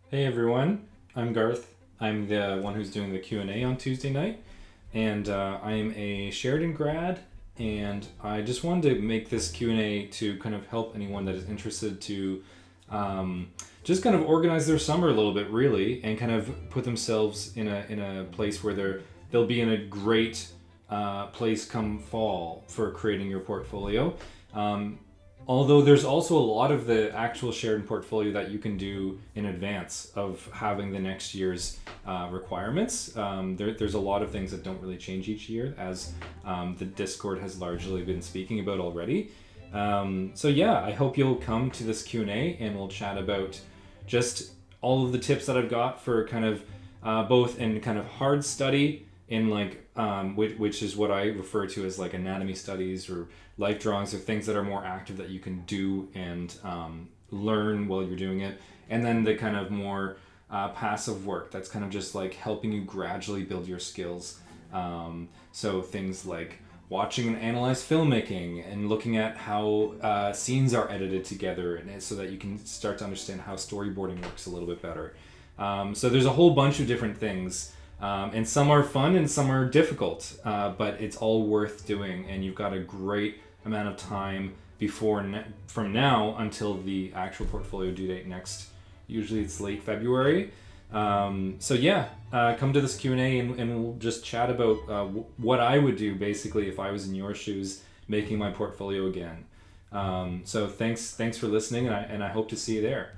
Hey everyone, I'm Garth. I'm the one who's doing the Q&A on Tuesday night, and I'm a Sheridan grad, and I just wanted to make this Q&A to kind of help anyone that is interested to just kind of organize their summer a little bit, really, and kind of put themselves in a place where they'll be in a great place come fall for creating your portfolio. Um, Although there's also a lot of the actual shared portfolio that you can do in advance of having the next year's requirements. There's a lot of things that don't really change each year, as the Discord has largely been speaking about already. So yeah, I hope you'll come to this Q&A and we'll chat about just all of the tips that I've got for kind of both in kind of hard study in like which is what I refer to as like anatomy studies or life drawings or things that are more active that you can do and learn while you're doing it, and then the kind of more passive work that's kind of just like helping you gradually build your skills. So things like watching and analyze filmmaking and looking at how scenes are edited together, and so that you can start to understand how storyboarding works a little bit better. So there's a whole bunch of different things, and some are fun and some are difficult, but it's all worth doing, and you've got a great amount of time from now until the actual portfolio due date next. Usually it's late February. So yeah, come to this Q&A and we'll just chat about what I would do basically if I was in your shoes making my portfolio again. So thanks for listening, and I hope to see you there.